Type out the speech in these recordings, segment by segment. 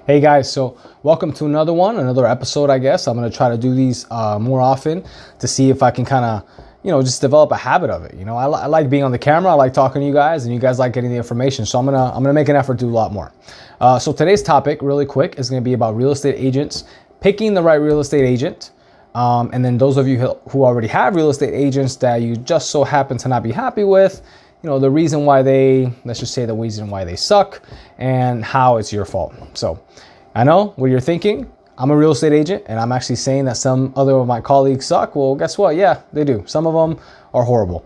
Hey guys, so welcome to another episode, I guess. I'm going to try to do these more often to see if I can kind of, just develop a habit of it. I like being on the camera. I like talking to you guys, and you guys like getting the information. So I'm going to make an effort to do a lot more. So today's topic, really quick, is going to be about real estate agents, picking the right real estate agent. And then those of you who already have real estate agents that you just so happen to not be happy with, the reason why let's just say the reason why they suck and how it's your fault. So I know what you're thinking. I'm a real estate agent and I'm actually saying that some other of my colleagues suck. Well, guess what? Yeah, they do. Some of them are horrible.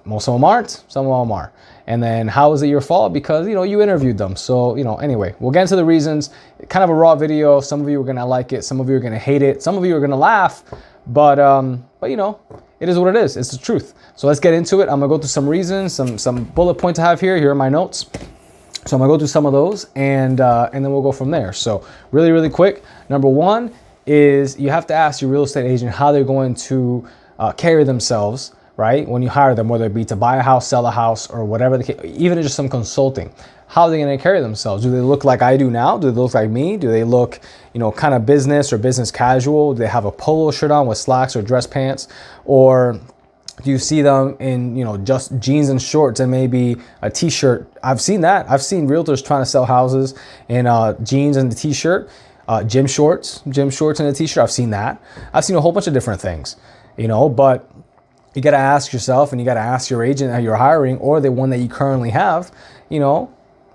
Most of them aren't, some of them are. And then how is it your fault? Because, you interviewed them. So, anyway, we'll get into the reasons. Kind of a raw video. Some of you are going to like it. Some of you are going to hate it. Some of you are going to laugh. But it is what it is. It's the truth. So let's get into it. I'm gonna go through some reasons, some bullet points I have here. Here are my notes. So I'm gonna go through some of those and then we'll go from there. So really quick. Number one is you have to ask your real estate agent how they're going to carry themselves, right? When you hire them, whether it be to buy a house, sell a house, or whatever, even just some consulting. How are they going to carry themselves? Do they look like I do now? Do they look like me? Do they look, kind of business or business casual? Do they have a polo shirt on with slacks or dress pants? Or do you see them in, just jeans and shorts and maybe a t-shirt? I've seen that. I've seen realtors trying to sell houses in jeans and a t-shirt, gym shorts and a t-shirt. I've seen that. I've seen a whole bunch of different things, but you got to ask yourself and you got to ask your agent that you're hiring or the one that you currently have,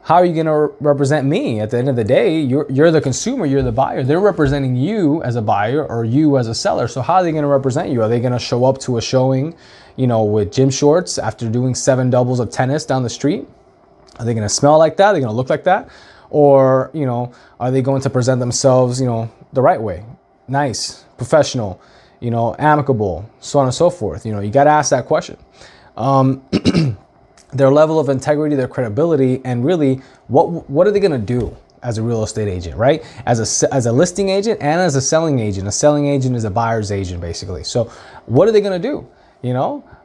how are you going to represent me? At the end of the day, you're the consumer, you're the buyer. They're representing you as a buyer or you as a seller. So how are they going to represent you? Are they going to show up to a showing, with gym shorts after doing 7 doubles of tennis down the street? Are they going to smell like that? Are they going to look like that? Or, are they going to present themselves, the right way? Nice, professional, amicable, so on and so forth. You got to ask that question. Their level of integrity, their credibility, and really what are they going to do as a real estate agent, right? As a listing agent and as a selling agent. A selling agent is a buyer's agent, basically. So what are they going to do?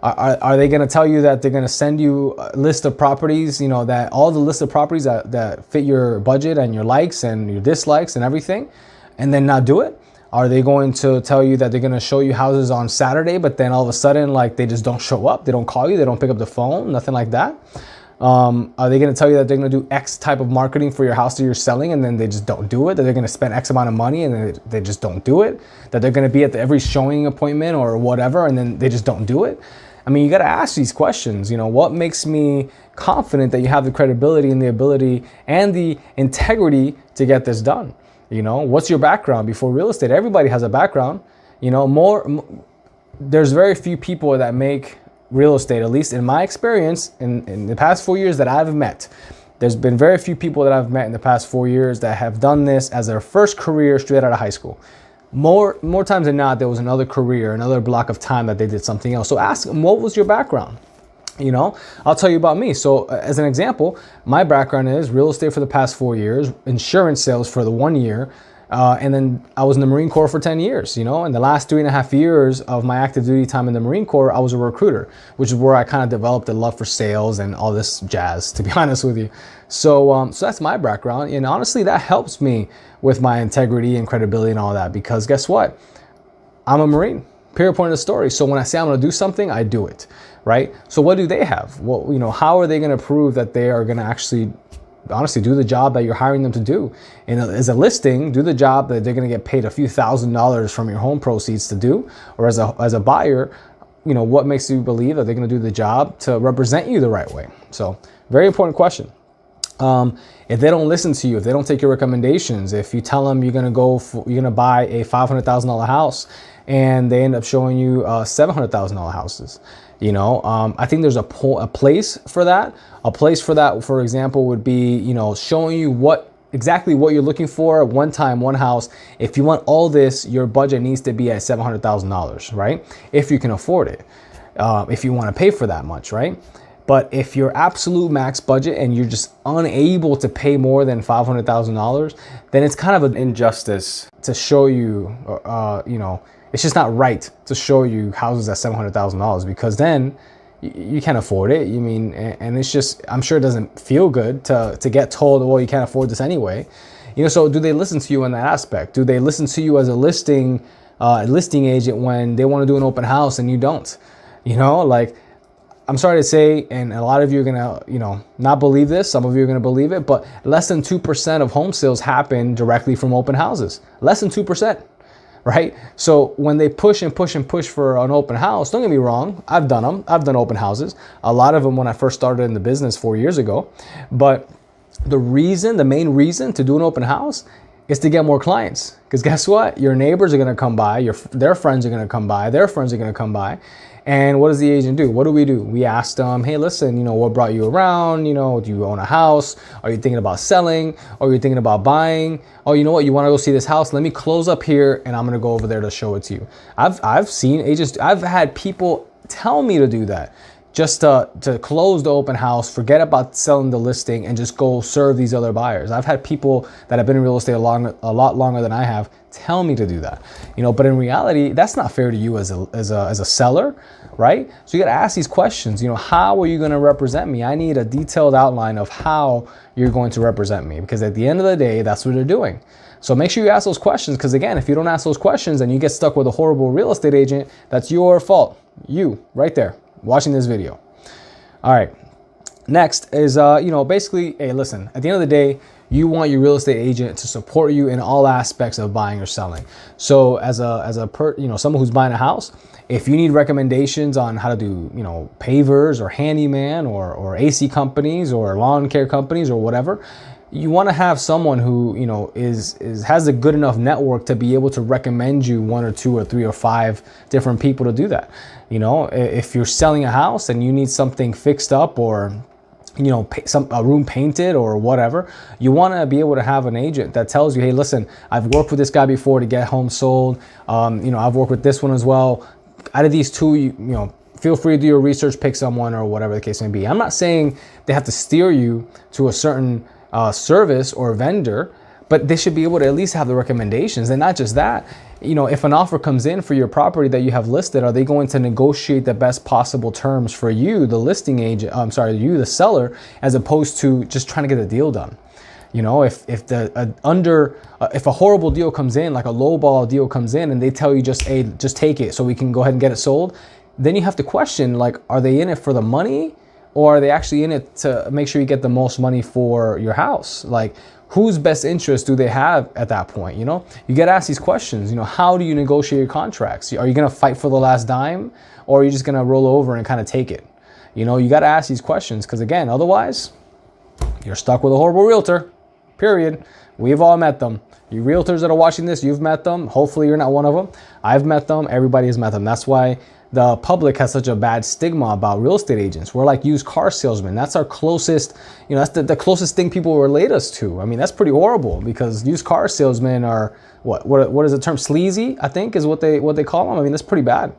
Are they going to tell you that they're going to send you a list of properties, that all the list of properties that fit your budget and your likes and your dislikes and everything, and then not do it? Are they going to tell you that they're going to show you houses on Saturday, but then all of a sudden, they just don't show up? They don't call you. They don't pick up the phone, nothing like that. Are they going to tell you that they're going to do X type of marketing for your house that you're selling, and then they just don't do it? That they're going to spend X amount of money and then they just don't do it? That they're going to be at every showing appointment or whatever, and then they just don't do it? I mean, you got to ask these questions. What makes me confident that you have the credibility and the ability and the integrity to get this done? What's your background before real estate? Everybody has a background. There's very few people that make real estate, at least in my experience, in the past 4 years that I've met. There's been very few people that I've met in the past 4 years that have done this as their first career straight out of high school. More times than not, there was another career, another block of time that they did something else. So ask them, what was your background? I'll tell you about me. So as an example, my background is real estate for the past 4 years, insurance sales for the 1 year. And then I was in the Marine Corps for 10 years, in the last 3.5 years of my active duty time in the Marine Corps, I was a recruiter, which is where I kind of developed a love for sales and all this jazz, to be honest with you. So that's my background. And honestly, that helps me with my integrity and credibility and all that, because guess what? I'm a Marine. Period, point of the story. So when I say I'm going to do something, I do it, right? So what do they have? Well, how are they going to prove that they are going to actually, honestly, do the job that you're hiring them to do? And as a listing, do the job that they're going to get paid a few $1,000s from your home proceeds to do? Or as a buyer, what makes you believe that they're going to do the job to represent you the right way? So very important question. If they don't listen to you, if they don't take your recommendations, if you tell them you're going to buy a $500,000 house and they end up showing you $700,000 houses, I think there's a place for that. A place for that, for example, would be, showing you exactly what you're looking for. One time, one house. If you want all this, your budget needs to be at $700,000, right? If you can afford it, if you want to pay for that much, right? But if your absolute max budget and you're just unable to pay more than $500,000, then it's kind of an injustice to show you, it's just not right to show you houses at $700,000, because then you can't afford it. And it's just, I'm sure it doesn't feel good to get told, well, you can't afford this anyway. So do they listen to you in that aspect? Do they listen to you as a listing agent when they want to do an open house and you don't? Like, I'm sorry to say, and a lot of you are gonna, not believe this. Some of you are gonna believe it, but less than 2% of home sales happen directly from open houses. Less than 2%, right? So when they push and push and push for an open house, don't get me wrong, I've done them. I've done open houses. A lot of them when I first started in the business 4 years ago. But the main reason to do an open house is to get more clients. Because guess what? Your neighbors are gonna come by. Their friends are gonna come by. Their friends are gonna come by. And what does the agent do? What do? We ask them, hey, listen, what brought you around? Do you own a house? Are you thinking about selling? Or are you thinking about buying? Oh, you know what? You want to go see this house? Let me close up here and I'm going to go over there to show it to you. I've seen agents, I've had people tell me to do that. Just to close the open house, forget about selling the listing and just go serve these other buyers. I've had people that have been in real estate a lot longer than I have tell me to do that. But in reality, that's not fair to you as a seller, right? So you got to ask these questions. How are you going to represent me? I need a detailed outline of how you're going to represent me, because at the end of the day, that's what they're doing. So make sure you ask those questions, because again, if you don't ask those questions and you get stuck with a horrible real estate agent, that's your fault. You right there watching this video. All right. Next is, basically, hey, listen, at the end of the day, you want your real estate agent to support you in all aspects of buying or selling. So as someone who's buying a house, if you need recommendations on how to do, pavers or handyman or AC companies or lawn care companies or whatever, you want to have someone who, has a good enough network to be able to recommend you 1 or 2 or 3 or 5 different people to do that. If you're selling a house and you need something fixed up or a room painted or whatever, you want to be able to have an agent that tells you, hey, listen, I've worked with this guy before to get homes sold. I've worked with this one as well. Out of these two, feel free to do your research, pick someone or whatever the case may be. I'm not saying they have to steer you to a certain service or vendor, but they should be able to at least have the recommendations. And not just that, if an offer comes in for your property that you have listed, are they going to negotiate the best possible terms for you, the listing agent, you, the seller, as opposed to just trying to get a deal done? If a horrible deal comes in, like a lowball deal comes in and they tell you just take it so we can go ahead and get it sold, then you have to question, like, are they in it for the money or are they actually in it to make sure you get the most money for your house? Like, whose best interest do they have at that point? You got to ask these questions. How do you negotiate your contracts? Are you going to fight for the last dime, or are you just going to roll over and kind of take it? You got to ask these questions, because again, otherwise you're stuck with a horrible realtor, period. We've all met them. You realtors that are watching this, you've met them. Hopefully you're not one of them. I've met them. Everybody has met them. That's why the public has such a bad stigma about real estate agents. We're like used car salesmen. That's our closest, that's the closest thing people relate us to. I mean, that's pretty horrible, because used car salesmen are what is the term? Sleazy, I think, is what they call them. I mean, that's pretty bad.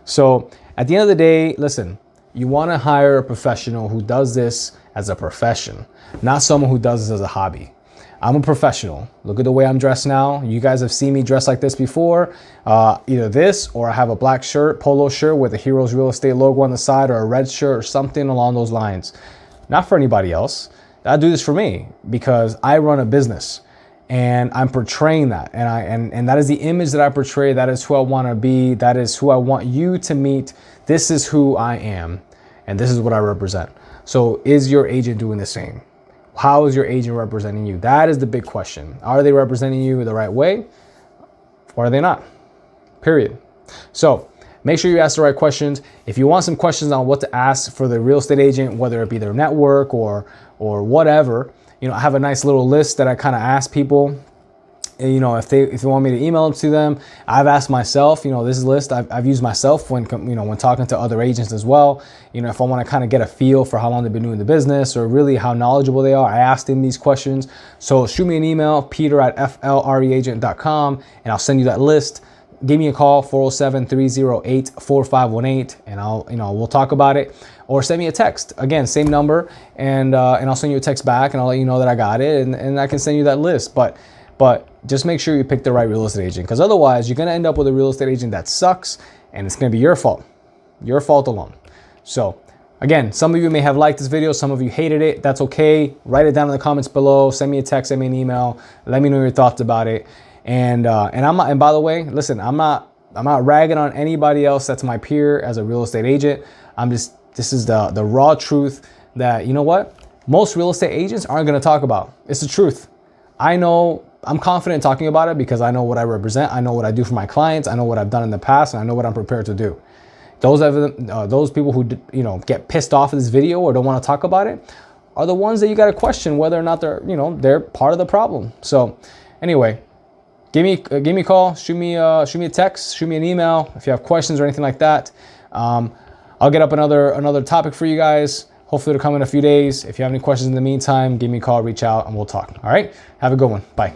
So at the end of the day, listen, you want to hire a professional who does this as a profession, not someone who does this as a hobby. I'm a professional. Look at the way I'm dressed now. You guys have seen me dressed like this before. Either this, or I have a black shirt, polo shirt with a Heroes Real Estate logo on the side, or a red shirt or something along those lines. Not for anybody else. I do this for me because I run a business and I'm portraying that. And that is the image that I portray. That is who I want to be. That is who I want you to meet. This is who I am. And this is what I represent. So is your agent doing the same? How is your agent representing you? That is the big question. Are they representing you the right way, or are they not? Period. So make sure you ask the right questions. If you want some questions on what to ask for the real estate agent, whether it be their network or whatever, I have a nice little list that I kind of ask people. If they want me to email them to them, I've asked myself. This is a list I've used myself when talking to other agents as well. If I want to kind of get a feel for how long they've been doing the business or really how knowledgeable they are, I ask them these questions. So shoot me an email, peter@flreagent.com, and I'll send you that list. Give me a call, 407-308-4518, and we'll talk about it. Or send me a text. Again, same number, and I'll send you a text back, and I'll let you know that I got it, and I can send you that list. But just make sure you pick the right real estate agent, because otherwise you're going to end up with a real estate agent that sucks, and it's going to be your fault alone. So Again, some of you may have liked this video, some of you hated it. That's okay. Write it down in the comments below. Send me a text, send me an email. Let me know your thoughts about it. And I'm not, and by the way, listen, I'm not ragging on anybody else that's my peer as a real estate agent. This is the raw truth that, you know what? Most real estate agents aren't going to talk about. It's the truth. I know, I'm confident talking about it because I know what I represent. I know what I do for my clients. I know what I've done in the past, and I know what I'm prepared to do. Those people who, you know, get pissed off at this video or don't want to talk about it are the ones that you got to question whether or not they're, you know, they're part of the problem. So anyway, give me a call, shoot me a text, shoot me an email if you have questions or anything like that. I'll get up another topic for you guys. Hopefully it'll come in a few days. If you have any questions in the meantime, give me a call, reach out, and we'll talk. All right? Have a good one. Bye.